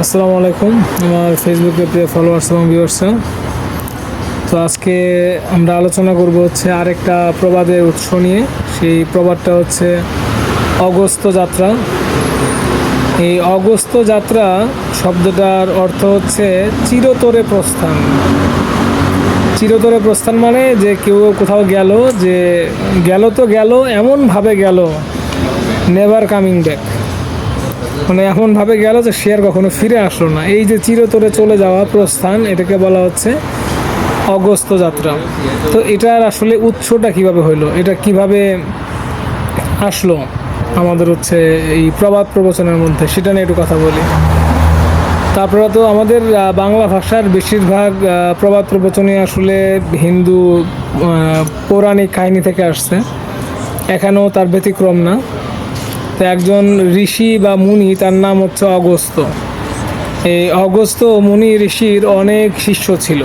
আসসালামু আলাইকুম আমার ফেসবুকে প্রিয় ফলোয়ার্স এবং ভিউয়ার্সরা। তো আজকে আমরা আলোচনা করব হচ্ছে আরেকটা প্রবাদের উৎস নিয়ে। সেই প্রবাদটা হচ্ছে অগস্ত্য যাত্রা। এই অগস্ত্য যাত্রা শব্দটার অর্থ হচ্ছে চিরতরে প্রস্থান। চিরতরে প্রস্থান মানে যে কেউ কোথাও গেল, যে গেল তো গেল, এমনভাবে গেল নেভার কামিং ব্যাক, মানে এমনভাবে গেল যে সে আর কখনো ফিরে আসলো না। এই যে চিরতরে চলে যাওয়া প্রস্থান, এটাকে বলা হচ্ছে অগস্ত্য যাত্রা। তো এটার আসলে উৎসটা কিভাবে হইলো, এটা কিভাবে আসলো আমাদের হচ্ছে এই প্রবাদ প্রবচনের মধ্যে, সেটা নিয়ে একটু কথা বলি। তারপরে তো আমাদের বাংলা ভাষার বেশিরভাগ প্রবাদ প্রবচনই আসলে হিন্দু পৌরাণিক কাহিনী থেকে আসছে, এখানেও তার ব্যতিক্রম না। তো একজন ঋষি বা মুনি, তার নাম হচ্ছে অগস্ত্য। এই অগস্ত্য মুনি ঋষির অনেক শিষ্য ছিল।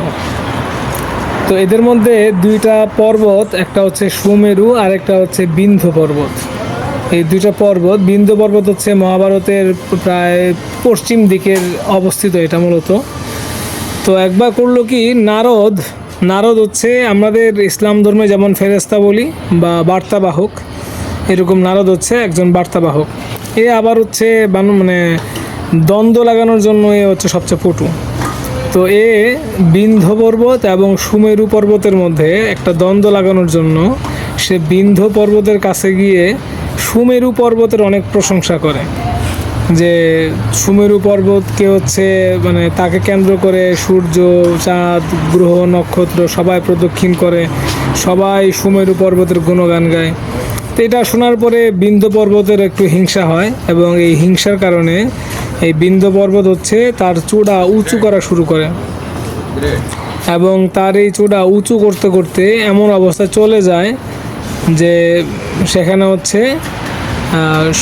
তো এদের মধ্যে দুইটা পর্বত, একটা হচ্ছে সুমেরু আর একটা হচ্ছে বিন্ধ্য পর্বত। এই দুইটা পর্বত, বিন্ধ্য পর্বত হচ্ছে মহাভারতের প্রায় পশ্চিম দিকের অবস্থিত এটা মূলত। তো একবার করলো কি, নারদ হচ্ছে আমাদের ইসলাম ধর্মে যেমন ফেরেশতা বলি বা বার্তাবাহক, এরকম নারদ হচ্ছে একজন বার্তাবাহক। এ আবার হচ্ছে মানে দ্বন্দ্ব লাগানোর জন্য এ হচ্ছে সবচেয়ে পটু। তো এ বিন্ধ্য পর্বত এবং সুমেরু পর্বতের মধ্যে একটা দ্বন্দ্ব লাগানোর জন্য সে বিন্ধ্য পর্বতের কাছে গিয়ে সুমেরু পর্বতের অনেক প্রশংসা করে, যে সুমেরু পর্বতকে হচ্ছে মানে তাকে কেন্দ্র করে সূর্য, চাঁদ, গ্রহ, নক্ষত্র সবাই প্রদক্ষিণ করে, সবাই সুমেরু পর্বতের গুণগান গায়। তো এটা শোনার পরে বিন্ধ্য পর্বতের একটু হিংসা হয়, এবং এই হিংসার কারণে এই বিন্ধ্য পর্বত হচ্ছে তার চূড়া উঁচু করা শুরু করে, এবং তার এই চূড়া উঁচু করতে করতে এমন অবস্থা চলে যায় যে সেখানে হচ্ছে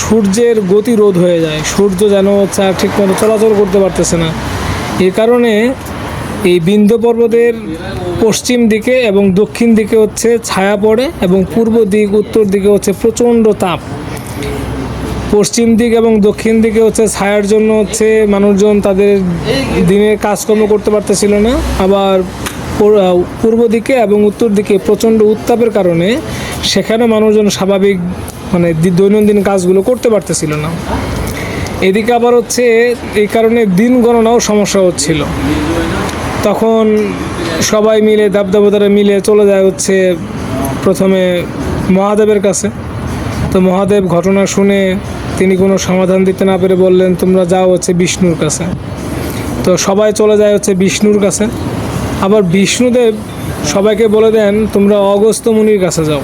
সূর্যের গতিরোধ হয়ে যায়। সূর্য যেন হচ্ছে আর ঠিকমতো চলাচল করতে পারতেছে না। এই কারণে এই বিন্ধ্য পর্বতের পশ্চিম দিকে এবং দক্ষিণ দিকে হচ্ছে ছায়া পড়ে, এবং পূর্ব দিক উত্তর দিকে হচ্ছে প্রচণ্ড তাপ। পশ্চিম দিক এবং দক্ষিণ দিকে হচ্ছে ছায়ার জন্য হচ্ছে মানুষজন তাদের দিনের কাজকর্ম করতে পারতেছিল না, আবার পূর্ব দিকে এবং উত্তর দিকে প্রচণ্ড উত্তাপের কারণে সেখানে মানুষজন স্বাভাবিক মানে দৈনন্দিন কাজগুলো করতে পারতেছিল না। এদিকে আবার হচ্ছে এই কারণে দিন গণনাও সমস্যা হচ্ছিল। তখন সবাই মিলে দেবদেবতারা মিলে চলে যায় হচ্ছে প্রথমে মহাদেবের কাছে। তো মহাদেব ঘটনা শুনে তিনি কোনো সমাধান দিতে না পেরে বললেন, তোমরা যাও হচ্ছে বিষ্ণুর কাছে। তো সবাই চলে যায় হচ্ছে বিষ্ণুর কাছে। আবার বিষ্ণুদেব সবাইকে বলে দেন, তোমরা অগস্ত্য মুনির কাছে যাও,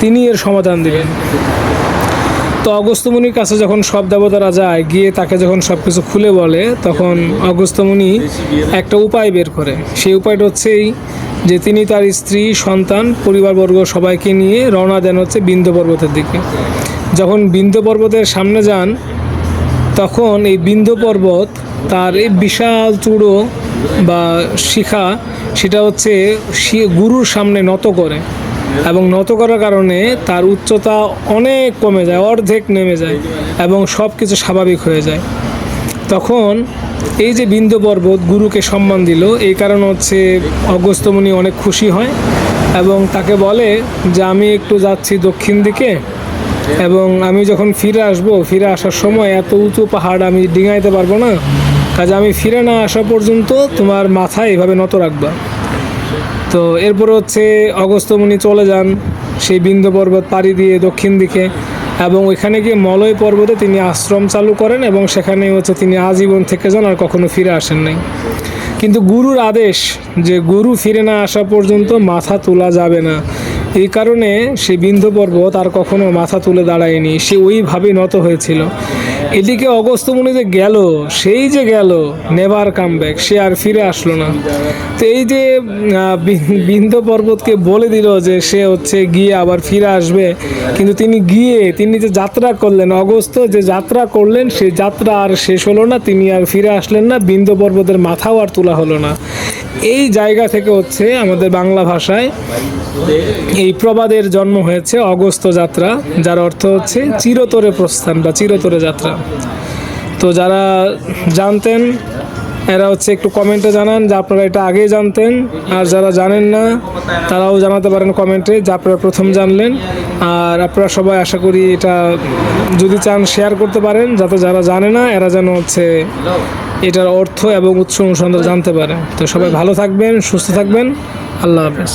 তিনি এর সমাধান দেবেন। তো অগস্ত্য মুনির কাছে যখন সব দেবতারা যায়, গিয়ে তাকে যখন সব কিছু খুলে বলে, তখন অগস্ত্য মুনি একটা উপায় বের করে। সেই উপায়টা হচ্ছেই যে তিনি তার স্ত্রী, সন্তান, পরিবারবর্গ সবাইকে নিয়ে রওনা দেন হচ্ছে বিন্ধ্য পর্বতের দিকে। যখন বিন্ধ্য পর্বতের সামনে যান, তখন এই বিন্ধ্য পর্বত তার এই বিশাল চূড়ো বা শিখা, সেটা হচ্ছে গুরুর সামনে নত করে, এবং নত করার কারণে তার উচ্চতা অনেক কমে যায়, অর্ধেক নেমে যায়, এবং সব কিছু স্বাভাবিক হয়ে যায়। তখন এই যে বিন্ধ্য পর্বত গুরুকে সম্মান দিল, এই কারণ হচ্ছে অগস্ত্য মুনি অনেক খুশি হয়, এবং তাকে বলে যে আমি একটু যাচ্ছি দক্ষিণ দিকে, এবং আমি যখন ফিরে আসার সময় এত উঁচু পাহাড় আমি ডিঙাইতে পারবো না, কাজে আমি ফিরে না আসা পর্যন্ত তোমার মাথা এভাবে নত রাখবা। তো এরপরে হচ্ছে অগস্ত্য মুনি চলে যান সেই বিন্ধ্য পর্বত পাড়ি দিয়ে দক্ষিণ দিকে, এবং ওইখানে গিয়ে মলয় পর্বতে তিনি আশ্রম চালু করেন, এবং সেখানে হচ্ছে তিনি আজীবন থেকে যান, আর কখনো ফিরে আসেন নাই। কিন্তু গুরুর আদেশ যে গুরু ফিরে না আসা পর্যন্ত মাথা তোলা যাবে না, এই কারণে সে বিন্ধ্য পর্বত আর কখনো মাথা তুলে দাঁড়ায়নি, সে ওইভাবেই নত হয়েছিল। এদিকে অগস্ত্য মুনি যে গেল, সেই যে গেল নেভার কাম ব্যাক, সে আর ফিরে আসলো না। তো এই যে বিন্ধ্য পর্বতকে বলে দিল যে সে হচ্ছে গিয়ে আবার ফিরে আসবে, কিন্তু তিনি যে যাত্রা করলেন, অগস্ত্য যে যাত্রা করলেন, সেই যাত্রা আর শেষ হলো না, তিনি আর ফিরে আসলেন না, বিন্ধ্য পর্বতের মাথাও আর তোলা হলো না। এই জায়গা থেকে হচ্ছে আমাদের বাংলা ভাষায় এই প্রবাদের জন্ম হয়েছে অগস্ত্য যাত্রা, যার অর্থ হচ্ছে চিরতরে প্রস্থান বা চিরতরে যাত্রা। তো যারা জানতেন এরা হচ্ছে একটু কমেন্টে জানান যে আপনারা এটা আগেই জানতেন, আর যারা জানেন না তারাও জানাতে পারেন কমেন্টে যে আপনারা প্রথম জানলেন। আর আপনারা সবাই আশা করি এটা যদি চান শেয়ার করতে পারেন, যাতে যারা জানে না এরা যেন হচ্ছে এটার অর্থ এবং উৎস অনুসন্ধান জানতে পারে। তো সবাই ভালো থাকবেন, সুস্থ থাকবেন, আল্লাহ হাফেজ।